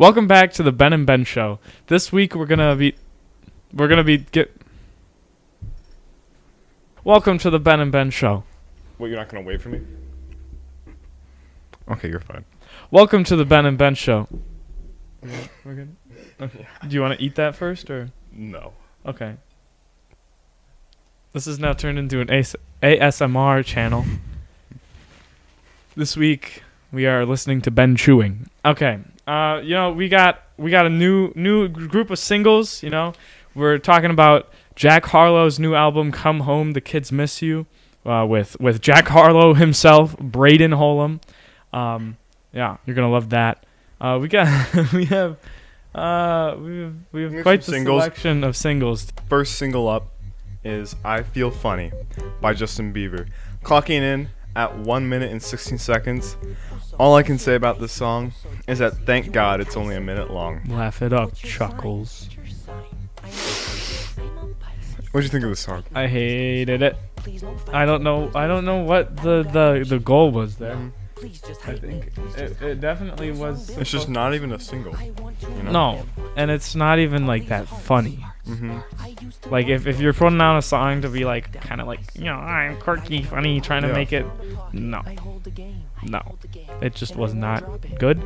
Welcome back to the Ben and Ben Show. This week Welcome to the Ben and Ben Show. What, you're not gonna wait for me? Okay, you're fine. Welcome to the Ben and Ben Show. We're good. Okay. Do you want to eat that first or? No. Okay. This is now turned into an ASMR channel. This week we are listening to Ben chewing. Okay. We got a new group of singles. We're talking about Jack Harlow's new album, "Come Home, The Kids Miss You," with Jack Harlow himself, Braden Holum. Yeah, you're gonna love that. We have quite the selection of singles. First single up is "I Feel Funny" by Justin Bieber, clocking in at 1 minute and 16 seconds. All I can say about this song is that thank God it's only a minute long. Laugh it up, Chuckles. What'd you think of the song? I hated it. I don't know what the goal was there. I think it definitely was. It's just not even a single. No, and it's not even like that funny. Mm-hmm. Like if you're putting out a song to be like kind of like I'm quirky, funny, trying to make it. No, it just was not good.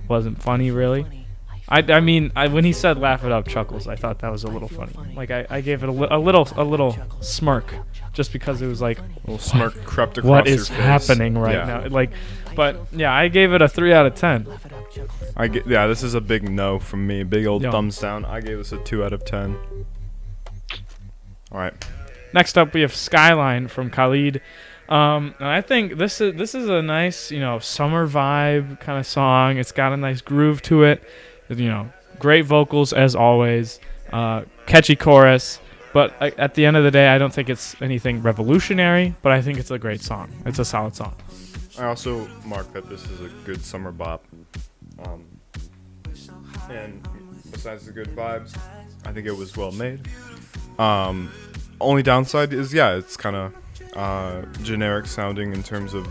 Wasn't funny really. I mean when he said "laugh it up, Chuckles," I thought that was a little funny. Like I gave it a little smirk, just because it was like a little smirk crept across what your is face. happening right now. Like, but yeah, I gave it a 3 out of 10. This is a big no from me. Big old Yo. thumbs down. I gave this a 2 out of 10. All right. Next up, we have "Skyline" from Khalid. And I think this is a nice summer vibe kind of song. It's got a nice groove to it. Great vocals as always. Catchy chorus. But at the end of the day, I don't think it's anything revolutionary, but I think it's a great song. It's a solid song. I also mark that this is a good summer bop. And besides the good vibes, I think it was well made. Only downside is, it's kind of generic sounding in terms of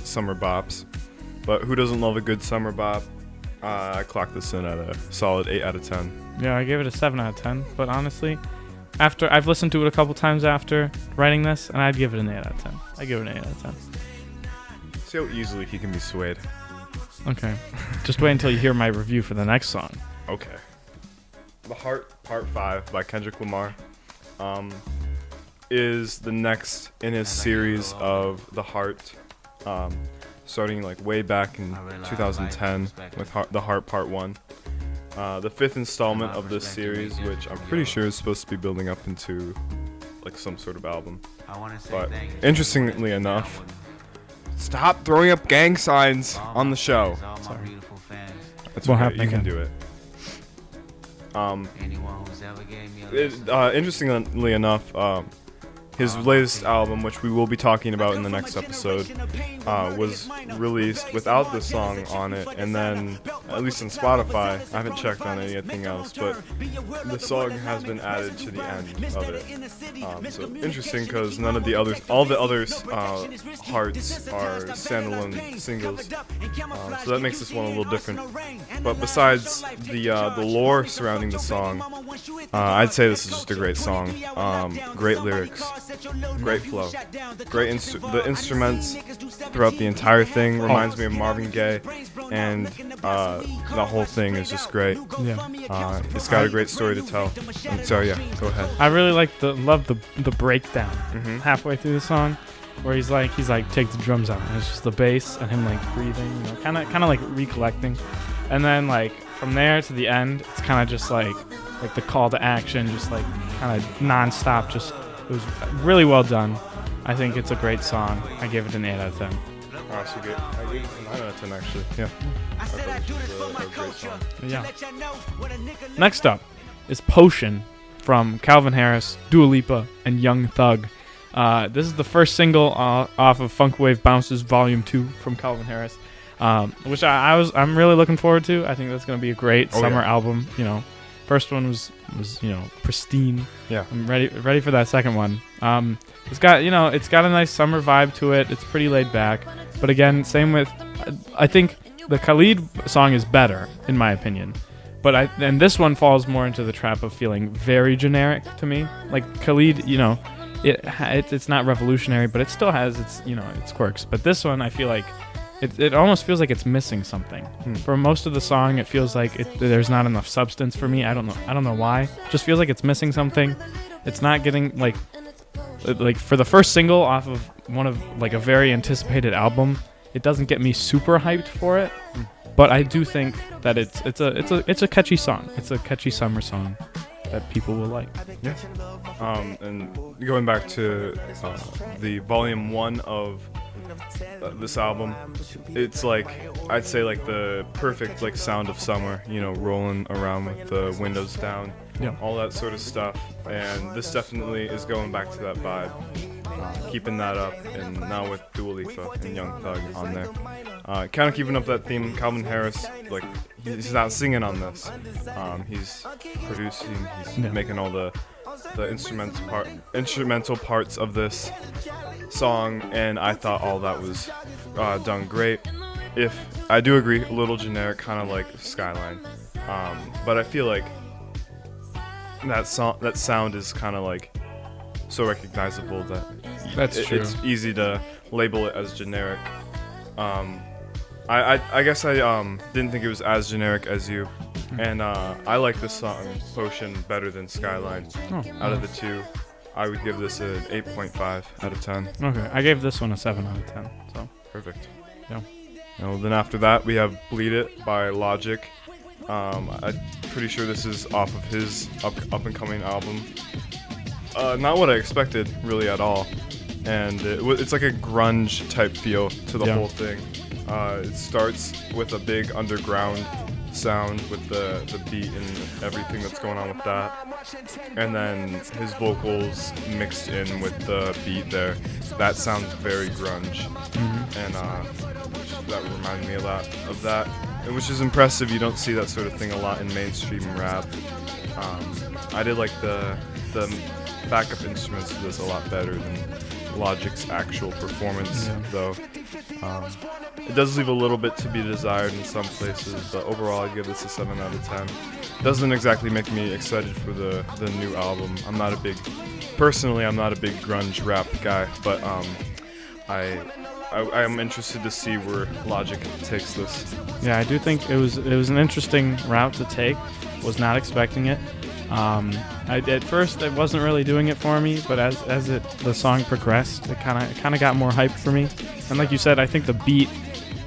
summer bops. But who doesn't love a good summer bop? I clocked this in at a solid 8 out of 10. Yeah, I gave it a 7 out of 10. But honestly, after I've listened to it a couple times after writing this, and I'd give it an 8 out of 10. I give it an 8 out of 10. See how easily he can be swayed. Okay. Just wait until you hear my review for the next song. Okay. The Heart Part 5 by Kendrick Lamar is the next in his series of The Heart, starting like way back in 2010 with The Heart Part 1. The 5th installment of this series, which I'm pretty sure is supposed to be building up into like some sort of album. But interestingly enough, stop throwing up gang signs on the show. Sorry. That's what okay. happened You can again? do it. Interestingly enough, his latest album, which we will be talking about in the next episode, was released without this song on it, and then, at least on Spotify, I haven't checked on anything else, but the song has been added to the end of it. So interesting, because all the others, Hearts are standalone singles, so that makes this one a little different. But besides the lore surrounding the song, I'd say this is just a great song. Great lyrics. Great flow. The instruments throughout the entire thing reminds me of Marvin Gaye, and the whole thing is just great. Yeah. It's got a great story to tell. And so go ahead. I really love the breakdown halfway through the song, where he's like take the drums out, and it's just the bass and him like breathing, kind of like recollecting, and then like from there to the end, it's kind of just like the call to action, just like kind of non-stop. Just it was really well done. I think it's a great song. I give it an 8 out of 10. I gave it a 9 out of 10 actually. Yeah. I thought this was a great song. Yeah. Next up is "Potion" from Calvin Harris, Dua Lipa, and Young Thug. This is the first single off of Funk Wave Bounces Volume 2 from Calvin Harris, which I'm really looking forward to. I think that's going to be a great summer album. First one was pristine. Yeah. I'm ready for that second one. It's got a nice summer vibe to it. It's pretty laid back. But again, same with I think the Khalid song is better in my opinion, but and this one falls more into the trap of feeling very generic to me. Like Khalid, it's not revolutionary, but it still has its its quirks. But this one, I feel like it almost feels like it's missing something. For most of the song, it feels like there's not enough substance for me. I don't know why. It just feels like it's missing something. It's not getting like for the first single off of one of like a very anticipated album. It doesn't get me super hyped for it, but I do think that it's a catchy song. It's a catchy summer song that people will like. Yeah. And going back to the volume 1 of this album, it's like I'd say like the perfect like sound of summer, rolling around with the windows down, all that sort of stuff. And this definitely is going back to that vibe, keeping that up, and now with Dua Lipa and Young Thug on there, kind of keeping up that theme. Calvin Harris, like he's not singing on this, he's producing, he's making all the instrumental parts of this song, and I thought all that was done great. If I do agree, a little generic, kind of like Skyline, but I feel like that sound is kind of like so recognizable that true. It's easy to label it as generic. I guess I didn't think it was as generic as you, and I like this song Potion better than Skyline. Out of the two, I would give this an 8.5 out of 10. Okay, I gave this one a 7 out of 10. So perfect. Yeah. Then after that we have Bleed It by Logic. I'm pretty sure this is off of his up and coming album. Not what I expected really at all, and it's like a grunge type feel to the whole thing. It starts with a big underground sound with the beat and everything that's going on with that, and then his vocals mixed in with the beat there. That sounds very grunge, and that reminded me a lot of that, and which is impressive. You don't see that sort of thing a lot in mainstream rap. I did like the backup instruments to this a lot better than Logic's actual performance, though. It does leave a little bit to be desired in some places, but overall I'd give this a 7 out of 10. Doesn't exactly make me excited for the new album. I'm not a big grunge rap guy, but I am interested to see where Logic takes this. Yeah, I do think it was an interesting route to take. Was not expecting it. At first it wasn't really doing it for me, but as the song progressed, it kind of got more hype for me. And like you said, I think the beat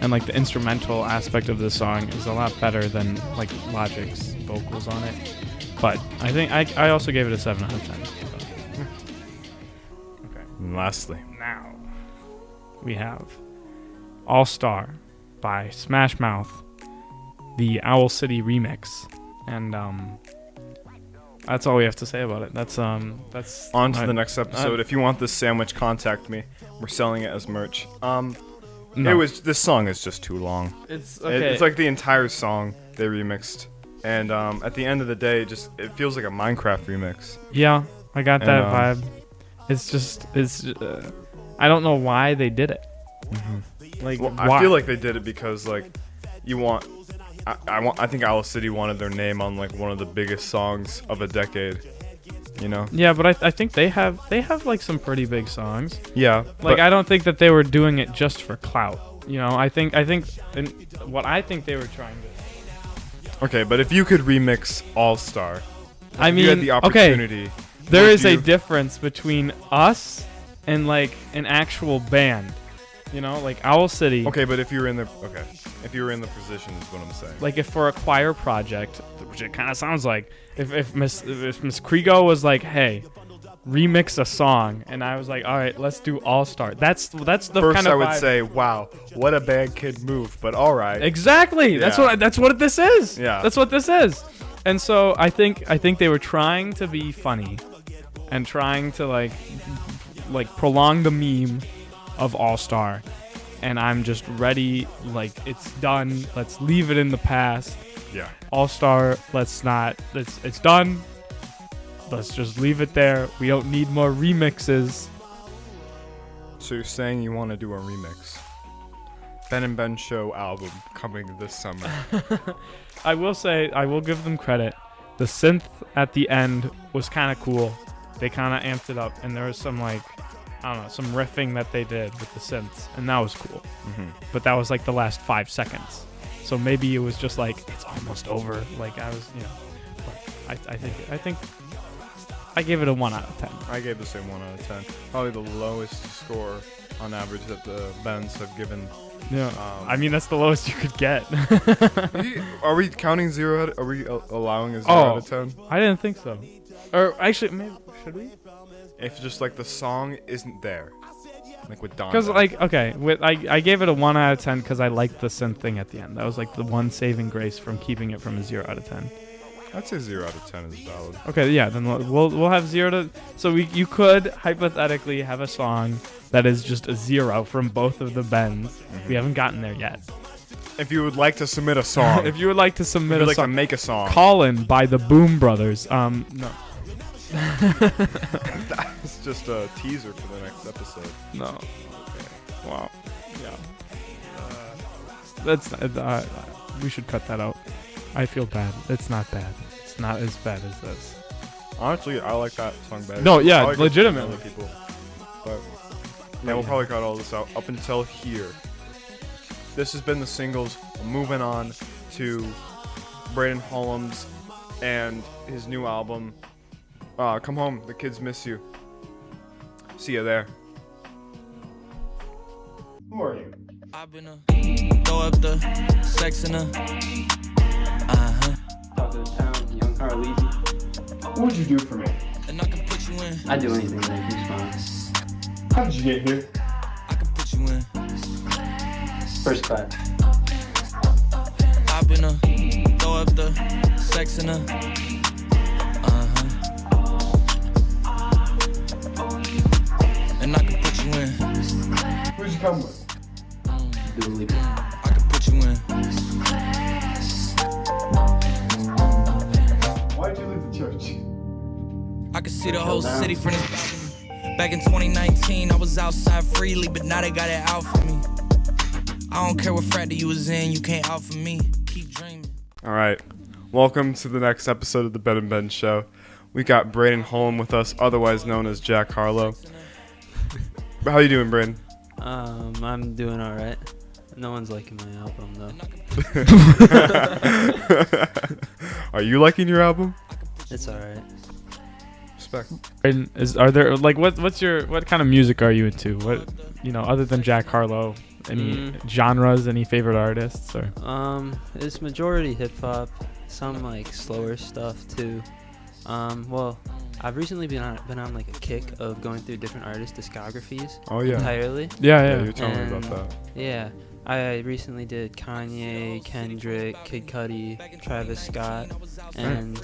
and like the instrumental aspect of this song is a lot better than like Logic's vocals on it. But I think I also gave it a 7 out of 10. So. Okay. And lastly, now we have All Star by Smash Mouth, the Owl City remix, and that's all we have to say about it. That's on to the next episode. If you want this sandwich, contact me. We're selling it as merch. No. This song is just too long. It's okay. It's like the entire song they remixed, and at the end of the day, it feels like a Minecraft remix. Yeah, I got that vibe. It's I don't know why they did it. Like, why? I feel like they did it because like you want. I think Owl City wanted their name on like one of the biggest songs of a decade, Yeah, but I think they have like some pretty big songs. Yeah. Like I don't think that they were doing it just for clout. I think and what I think they were trying to. Okay, but if you could remix All Star, you had the opportunity. Okay, there is a difference between us and like an actual band. Like Owl City. Okay, but if you were in the position is what I'm saying. Like if for a choir project, which it kind of sounds like, if Miss Kriego was like, "Hey, remix a song," and I was like, "All right, let's do All Star." That's the first kind of I would vibe. say, "Wow, what a band kid move," but all right. Exactly. Yeah. That's what this is. Yeah. That's what this is. And so I think they were trying to be funny, and trying to like prolong the meme of All Star, and I'm just ready. Like it's done. Let's leave it in the past. Yeah. All Star. It's done. Let's just leave it there. We don't need more remixes. So you're saying you want to do a remix? Ben and Ben Show album coming this summer. I will say, I will give them credit. The synth at the end was kind of cool. They kind of amped it up, and there was some like, I don't know, some riffing that they did with the synths, and that was cool. Mm-hmm. But that was like the last 5 seconds. So maybe it was just like, it's almost over. Like I was, but I think I gave it a 1 out of 10. I gave the same 1 out of 10. Probably the lowest score on average that the Bens have given. Yeah. I mean, that's the lowest you could get. Are we counting 0? Are we allowing a 0 out of 10? I didn't think so. Or actually, maybe should we? If just like the song isn't there, like with Don. Because like, okay, I gave it a 1 out of 10 because I liked the synth thing at the end. That was like the one saving grace from keeping it from a 0 out of 10. I'd say 0 out of 10 is valid. Okay, yeah, then we'll have 0 to. So you could hypothetically have a song that is just a 0 from both of the Bens. Mm-hmm. We haven't gotten there yet. If you would like to submit a song, if you would like to submit a song, to make a song, Callin' by the Boom Brothers. No. That's just a teaser for the next episode. No. Okay. Wow. Yeah. That's we should cut that out. I feel bad. It's not bad. It's not as bad as this. Honestly, I like that song better. No, yeah, like legitimately. Other people. But yeah, we'll probably cut all this out up until here. This has been the singles. Moving on to Braden Holum's and his new album. Come home, the kids miss you. See you there. Who are you? I've been throw up the sex in Top of the town, young Carleezy. What would you do for me? and I can put you in. I'd do anything to make you smile. How did you get here? I can put you in. First class. I've been throw up the sex in and I can put you in. Who'd you come with? Do a leap. I can put you in. Why'd you leave the church? I can see the whole city from this balcony. Back in 2019, I was outside freely, but now they got it out for me. I don't care what frat that you was in, you can't out for me. Keep dreaming. All right. Welcome to the next episode of the Ben and Ben Show. We got Braden Holum with us, otherwise known as Jack Harlow. How you doing, Braden? I'm doing all right. No one's liking my album though. Are you liking your album? It's all right. Respect. Braden, are there like what kind of music are you into? What, other than Jack Harlow, any genres, any favorite artists or? It's majority hip hop, some like slower stuff too. Well, I've recently been on like a kick of going through different artist discographies. Oh yeah. Entirely. Yeah. You're telling me about that. Yeah. I recently did Kanye, Kendrick, Kid Cudi, Travis Scott, and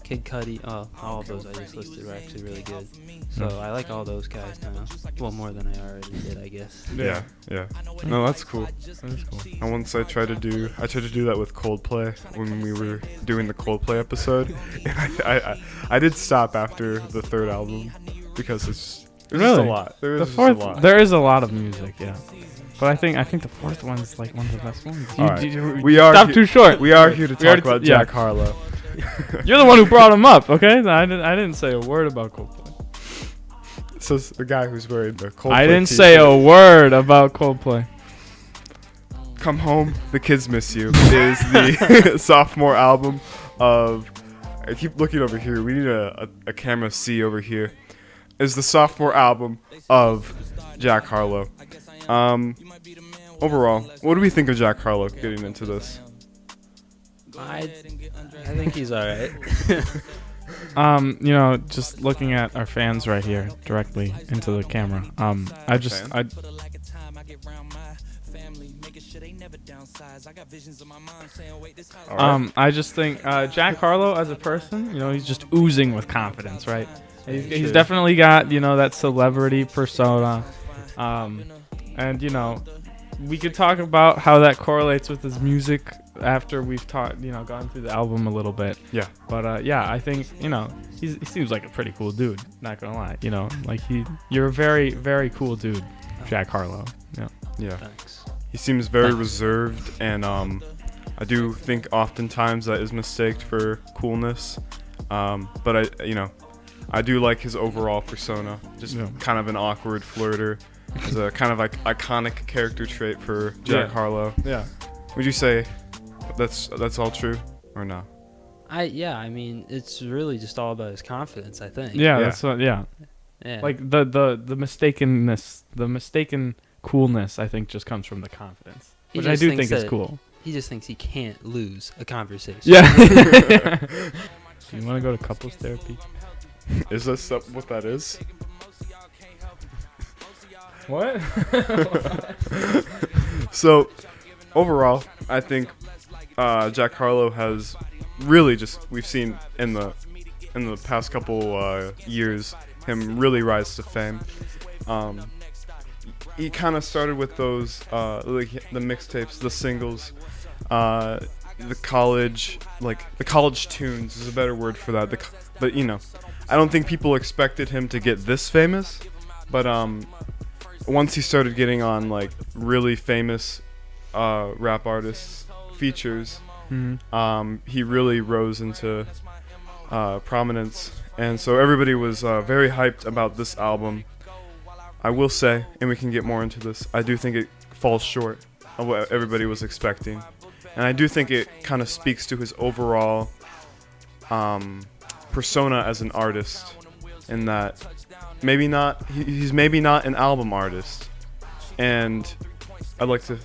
Kid Cudi, all of those I just listed were actually really good. So I like all those guys now. Well, more than I already did, I guess. Yeah. No, that's cool. That's cool. And once I tried to do that with Coldplay when we were doing the Coldplay episode. And I did stop after the third album because it's just a lot. There is a lot. There is a lot of music, yeah. But I think the fourth one's like one of the best ones. We are stopped too short. We are here to talk about Jack yeah. Harlow. You're the one who brought him up, okay? I didn't say a word about Coldplay. So the guy who's wearing the Coldplay I didn't t-shirt. say a word about Coldplay. Come Home, The Kids Miss You is the sophomore album of... I keep looking over here. We need a camera C over here. Is the sophomore album of Jack Harlow. Overall, what do we think of Jack Harlow getting into this? I think he's all right. Just looking at our fans right here directly into the camera. I just think Jack Harlow as a person, he's just oozing with confidence, right? He's definitely got, that celebrity persona. And we could talk about how that correlates with his music after we've gone through the album a little bit. Yeah. But I think, he seems like a pretty cool dude, not gonna lie. You're a very, very cool dude, Jack Harlow. Yeah. Yeah. Thanks. He seems very reserved, and I do think oftentimes that is mistaken for coolness. But I do like his overall persona. Just kind of an awkward flirter. It's a kind of like iconic character trait for Jack Harlow. Yeah. Would you say that's all true or no? I mean, it's really just all about his confidence, I think. Yeah, that's what. Yeah. Yeah. Like the mistakenness, the mistaken coolness, I think, just comes from the confidence, which I do think is cool. He just thinks he can't lose a conversation. Yeah. You want to go to couples therapy? Is this what that is? What? So, overall, I think Jack Harlow has really we've seen in the past couple years him really rise to fame. He kind of started with those like the mixtapes, the singles, the college tunes is a better word for that. But I don't think people expected him to get this famous. But once he started getting on like really famous rap artists' features, he really rose into prominence, and so everybody was very hyped about this album. I will say, and we can get more into this, I do think it falls short of what everybody was expecting, and I do think it kind of speaks to his overall persona as an artist, in that he's maybe not an album artist, and I'd like to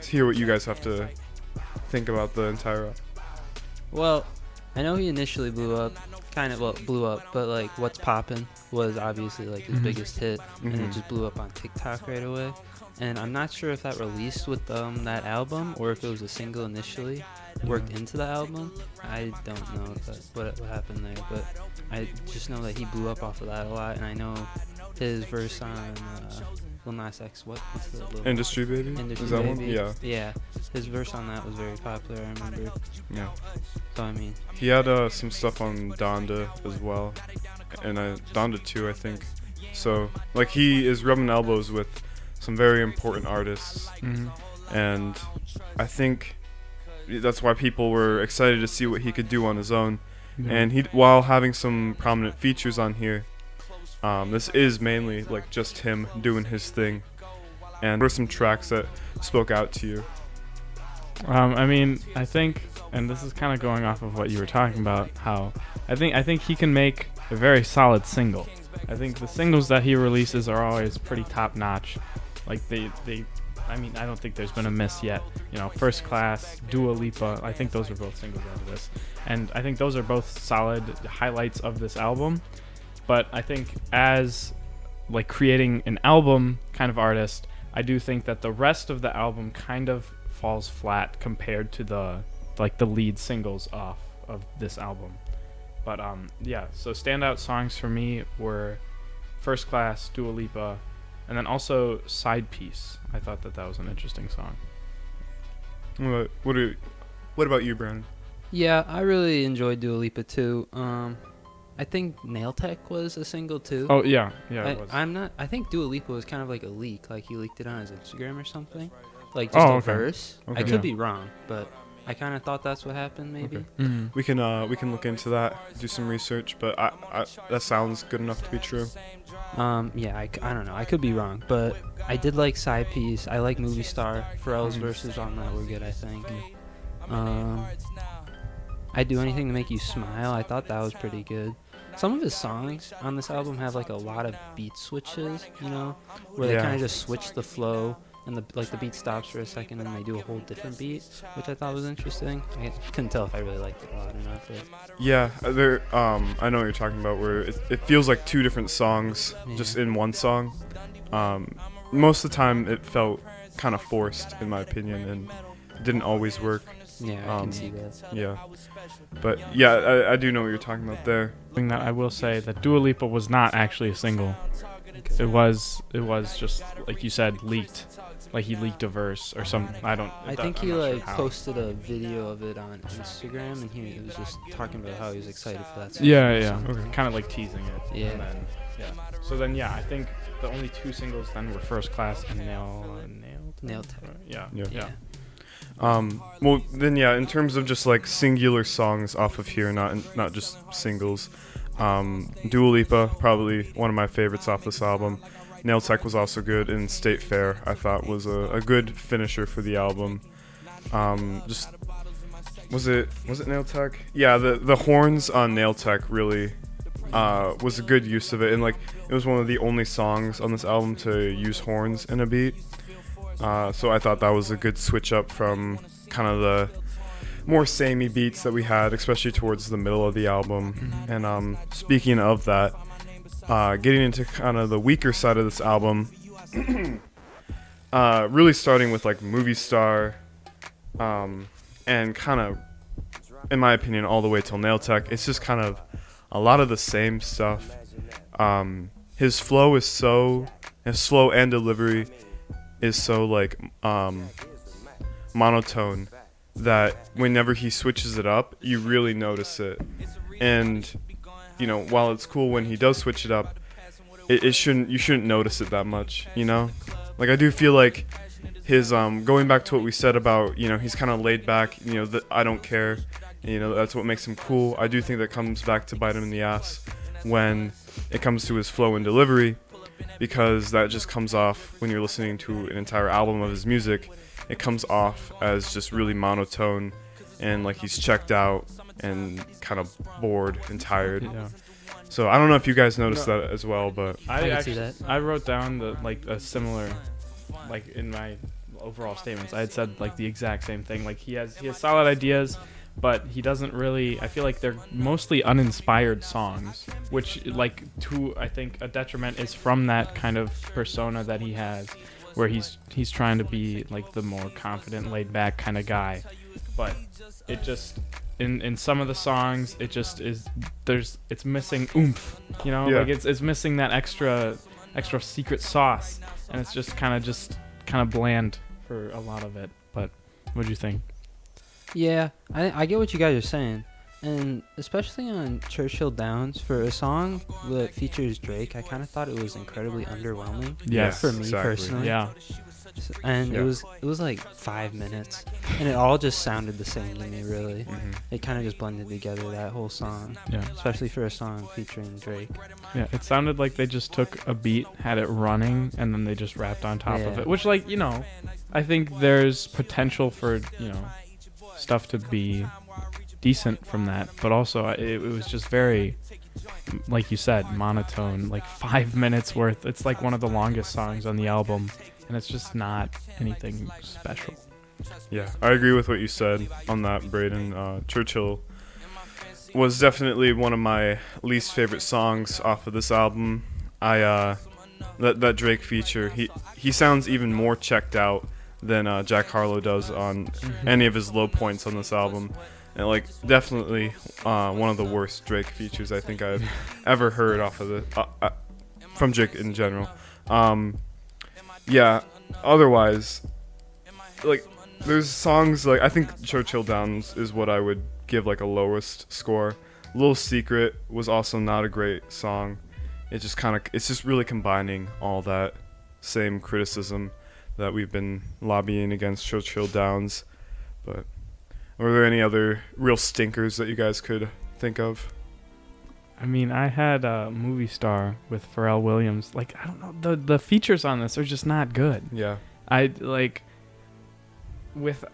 hear what you guys have to think about the entire. Well, I know he initially blew up, but like What's Poppin' was obviously like his biggest hit, and it just blew up on TikTok right away. And I'm not sure if that released with that album or if it was a single initially worked into the album. I don't know what happened there, but I just know that he blew up off of that a lot, and I know his verse on Lil Nas X, what's the little Industry Baby? Industry Is that Baby? one? Yeah. Yeah, his verse on that was very popular, I remember. Yeah. So I mean, He had some stuff on Donda as well, and Donda 2, I think. So like he is rubbing elbows with some very important artists, and I think that's why people were excited to see what he could do on his own. And while having some prominent features on here, this is mainly like just him doing his thing. And what are some tracks that spoke out to you? I mean, I think, and this is kind of going off of what you were talking about, how I think he can make a very solid single. I think the singles that he releases are always pretty top notch. Like I mean, I don't think there's been a miss yet. First Class, Dua Lipa, I think those are both singles out of this. And I think those are both solid highlights of this album. But I think as like creating an album kind of artist, I do think that the rest of the album kind of falls flat compared to the lead singles off of this album. But so standout songs for me were First Class, Dua Lipa, and then also Side Piece. I thought that was an interesting song. What about you, Brandon? yeah, I really enjoyed Dua Lipa too. I think Nail Tech was a single too. Oh yeah, it was. I think Dua Lipa was kind of like a leak, like he leaked it on his Instagram or something, like just a verse. Okay. I could be wrong, but I kind of thought that's what happened, maybe. Okay. We can look into that, do some research, but I that sounds good enough to be true. Yeah, I don't know. I could be wrong, but I did like Side Piece. I like Movie Star. Pharrell's verses on that were good, I think. I'd Do Anything to Make You Smile. I thought that was pretty good. Some of his songs on this album have like a lot of beat switches, where they kind of just switch the flow, and the beat stops for a second and they do a whole different beat, which I thought was interesting. I couldn't tell if I really liked it a lot or not. But Yeah, I know what you're talking about, where it feels like two different songs just in one song. Most of the time it felt kind of forced, in my opinion, and it didn't always work. yeah, I can see that. Yeah, but yeah, I do know what you're talking about there. That I will say that Dua Lipa was not actually a single. Okay. It was just like you said, leaked. Like he leaked a verse or something. I think he like posted a video of it on Instagram, and he was just talking about how he was excited for that song. Yeah. Okay. Kind of like teasing it. Yeah. And then, So then, I think the only 2 singles then were First Class and Nail Tech. Yeah. Well, then, yeah, in terms of just like singular songs off of here, not just singles, Dua Lipa, probably one of my favorites off this album. Nail Tech was also good, and State Fair, I thought, was a good finisher for the album. Just was it Nail Tech? Yeah, the horns on Nail Tech really was a good use of it, and like it was one of the only songs on this album to use horns in a beat. So I thought that was a good switch up from kind of the more samey beats that we had, especially towards the middle of the album. Mm-hmm. And speaking of that, getting into kind of the weaker side of this album, really starting with like Movie Star, and kind of, in my opinion, all the way till Nail Tech, it's just kind of a lot of the same stuff. His flow and delivery is so like monotone that whenever he switches it up, you really notice it. And you know, while it's cool when he does switch it up, you shouldn't notice it that much, you know? Like I do feel like his going back to what we said about, you know, he's kind of laid back, you know, that I don't care, you know, that's what makes him cool. I do think that comes back to bite him in the ass when it comes to his flow and delivery, because that just comes off when you're listening to an entire album of his music. It comes off as just really monotone and like he's checked out and kind of bored and tired. Yeah. So I don't know if you guys noticed that as well, but I can see that. I wrote down a similar, like in my overall statements, I had said like the exact same thing. Like he has solid ideas, but he doesn't really. I feel like they're mostly uninspired songs, which like I think a detriment is from that kind of persona that he has, where he's trying to be like the more confident, laid back kind of guy, but it just in some of the songs it just is it's missing oomph, you know. Yeah. Like it's missing that extra secret sauce, and it's just kind of bland for a lot of it. But what do you think? Yeah, I get what you guys are saying, and especially on Churchill Downs, for a song that features Drake, I kind of thought it was incredibly underwhelming. Yes, for me exactly. personally. Yeah. And Yeah. it was like 5 minutes, and it all just sounded the same to me. Really, Mhm. it kind of just blended together, that whole song. Yeah. Especially for a song featuring Drake. Yeah, it sounded like they just took a beat, had it running, and then they just rapped on top of Yeah. it. Which, like, you know, I think there's potential for, you know, stuff to be decent from that. But also, it was just very, like you said, monotone. Like 5 minutes worth. It's like one of the longest songs on the album, and it's just not anything special. Yeah, I agree with what you said on that, Braden. Churchill was definitely one of my least favorite songs off of this album. That Drake feature, he sounds even more checked out than Jack Harlow does on any of his low points on this album. And like definitely one of the worst Drake features I think I've ever heard off of from Drake in general. Yeah, otherwise, like, there's songs, like, I think Churchill Downs is what I would give, like, a lowest score. Little Secret was also not a great song. It's just really combining all that same criticism that we've been lobbying against Churchill Downs. But were there any other real stinkers that you guys could think of? I mean, I had a Movie Star with Pharrell Williams. Like, I don't know, the features on this are just not good. Yeah. I like with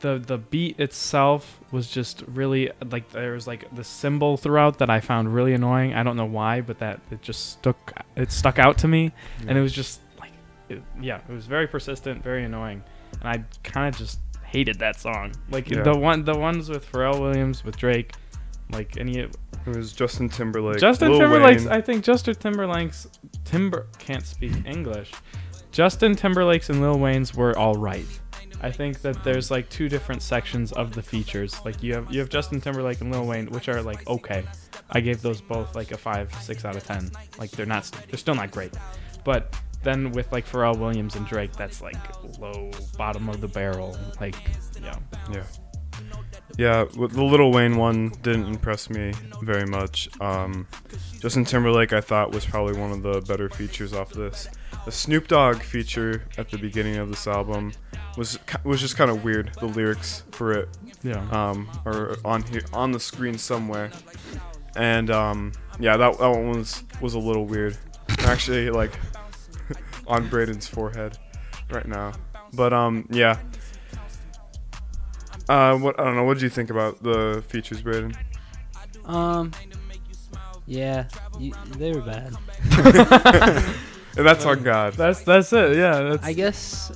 the beat itself was just really like there was like the cymbal throughout that I found really annoying. I don't know why, but that it stuck out to me, and it was just like it was very persistent, very annoying, and I kind of just hated that song. Like the ones with Pharrell Williams, with Drake, like it was Justin Timberlake. Justin Lil Timberlake's. Wayne. I think Justin Timberlake's can't speak English. Justin Timberlake's and Lil Wayne's were all right. I think that there's like two different sections of the features. Like you have Justin Timberlake and Lil Wayne, which are like okay. I gave those both like a 5, 6 out of 10. Like they're still not great. But then with like Pharrell Williams and Drake, that's like low bottom of the barrel. Like yeah. Yeah, the Lil Wayne one didn't impress me very much. Justin Timberlake I thought was probably one of the better features off this. The Snoop Dogg feature at the beginning of this album was just kind of weird. The lyrics for it, are on the screen somewhere, and yeah, that one was a little weird. Actually, like on Braden's forehead right now, but yeah. I don't know. What did you think about the features, Braden? Yeah, they were bad. And that's on God. That's it. Yeah. I guess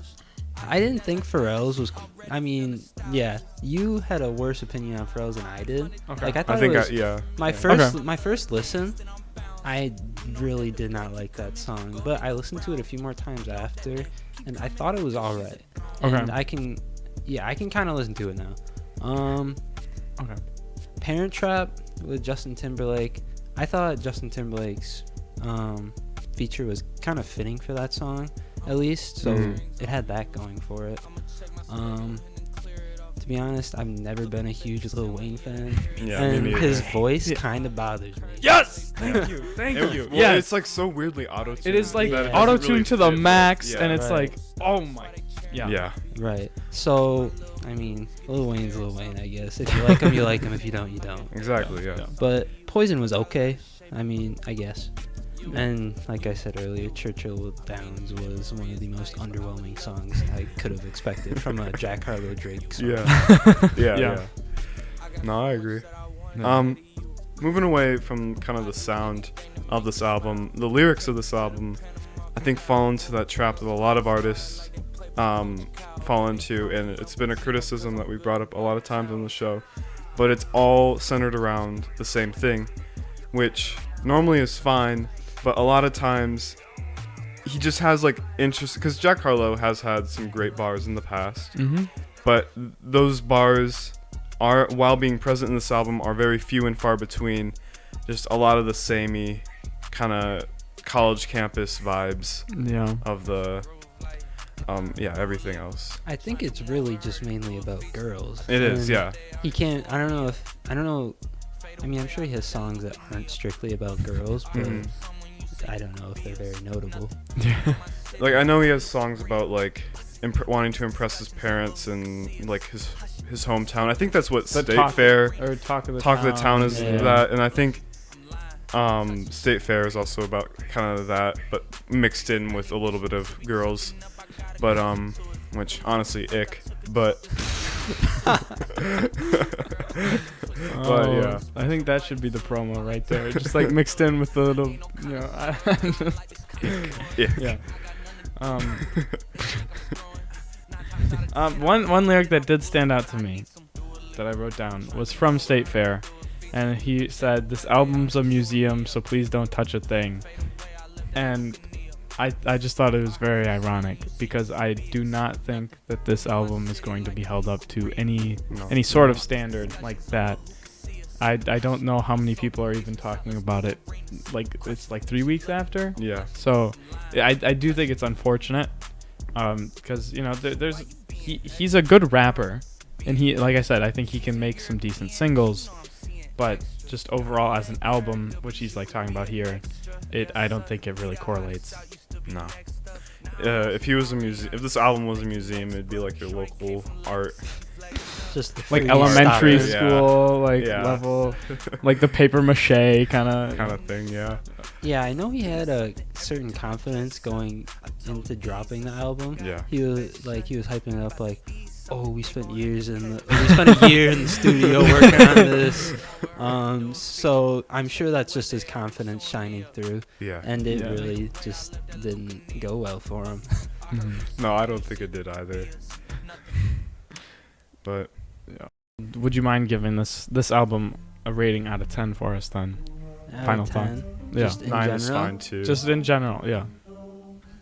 I didn't think Pharrell's was. I mean, yeah, you had a worse opinion on Pharrell's than I did. Okay. Like I thought my first listen, I really did not like that song, but I listened to it a few more times after, and I thought it was all right. Okay. And I can kind of listen to it now. Okay. Parent Trap with Justin Timberlake. I thought Justin Timberlake's feature was kind of fitting for that song, at least. So it had that going for it. To be honest, I've never been a huge Lil Wayne fan. Yeah, and me neither. his voice kind of bothers me. Yes. Thank you. Thank you. Well, Yeah. it's like so weirdly auto-tuned. It is like that it auto doesn't tuned really to the fit. max, Yeah. and it's Right. like, oh my. Yeah. Yeah. Right. So, I mean, Lil Wayne's Lil Wayne, I guess. If you like him, you like him. If you don't, you don't. Exactly. Yeah. But Poison was okay. I mean, I guess. And like I said earlier, Churchill Downs was one of the most underwhelming songs I could have expected from a Jack Harlow Drake song. Yeah. Yeah. Yeah. No, I agree. No. Moving away from kind of the sound of this album, the lyrics of this album, I think fall into that trap that a lot of artists fall into, and it's been a criticism that we brought up a lot of times on the show, but it's all centered around the same thing, which normally is fine, but a lot of times he just has like interest, because Jack Harlow has had some great bars in the past, but those bars are, while being present in this album, are very few and far between. Just a lot of the samey kind of college campus vibes Yeah. of the everything else. I think it's really just mainly about girls. It is, And yeah. He can't. I don't know. I mean, I'm sure he has songs that aren't strictly about girls, but I don't know if they're very notable. Like, I know he has songs about like wanting to impress his parents and like his hometown. I think that's what The State Fair, Or Talk of the Town is Yeah. that, and I think State Fair is also about kind of that, but mixed in with a little bit of girls. But which honestly ick. But but yeah. I think that should be the promo right there. Just like mixed in with the little, Yeah. One lyric that did stand out to me that I wrote down was from State Fair, and he said, "This album's a museum, so please don't touch a thing." And I just thought it was very ironic, because I do not think that this album is going to be held up to any sort of standard like that. I don't know how many people are even talking about it. Like, it's like 3 weeks after. Yeah. So I do think it's unfortunate, because he's a good rapper, and he, like I said, I think he can make some decent singles, but just overall as an album, which he's like talking about here, I don't think it really correlates. No. If this album was a museum, it'd be like your local art. Just the Like free elementary style. school, like Yeah. level, like the paper mache kind of Thing, yeah. Yeah, I know he had a certain confidence going into dropping the album. Yeah. He was hyping it up like, oh, we spent a year in the studio working on this. So I'm sure that's just his confidence shining through. Yeah. And it Yeah. really just didn't go well for him. No, I don't think it did either. But Would you mind giving this album a rating out of 10 for us then? Out of Final 10, thought. Yeah. just in 9 is general? fine too. Just in general, yeah.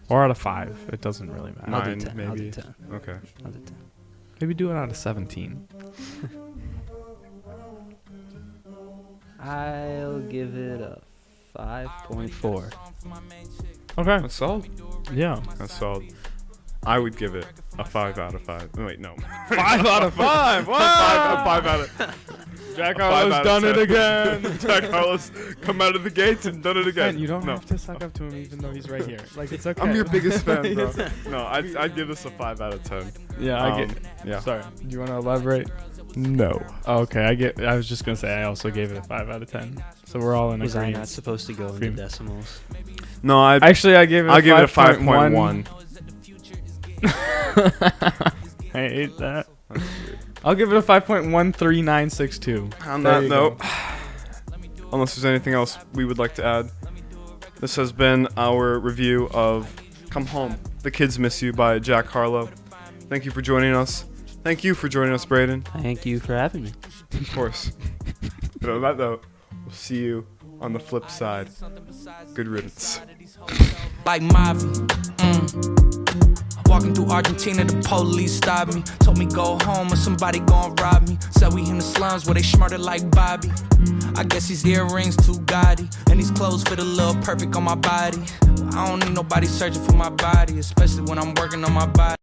Or out of 5. It doesn't really matter. I'll do 9 10. I'll do maybe. 10. Okay. I'll do 10. Maybe do it out of 17. I'll give it a 5.4. Okay. That's solid. Yeah. That's solid. I would give it a 5 out of 5. Wait, no. 5 out of 5. What? 5 out of. Jack 5 Harlow's out of done it 10. again. Jack Harlow's come out of the gates and done it again. Man, you don't no. have to suck up to him even though he's right here. Like, it's okay. I'm your biggest fan, bro. No, I'd give this a 5 out of 10. Yeah, I get. Yeah. Sorry. Do you want to elaborate? No. Oh, okay, I was just gonna say I also gave it a 5 out of 10. So we're all in Was I not agreement. supposed to go into decimals? No, I Actually, I gave it. I'll give it a 5.1. 5.1. I hate that. I'll give it a 5.13962. On There that you note, unless there's anything else we would like to add, this has been our review of Come Home, The Kids Miss You by Jack Harlow. Thank you for joining us. Thank you for joining us, Braden. Thank you for having me. Of course. But on that note, we'll see you on the flip side. Good riddance. Like Mavi. Walking through Argentina, the police stopped me. Told me go home or somebody gon' rob me. Said we in the slums where they smarter like Bobby. I guess these earrings too gaudy, and these clothes fit a little perfect on my body. I don't need nobody searching for my body, especially when I'm working on my body.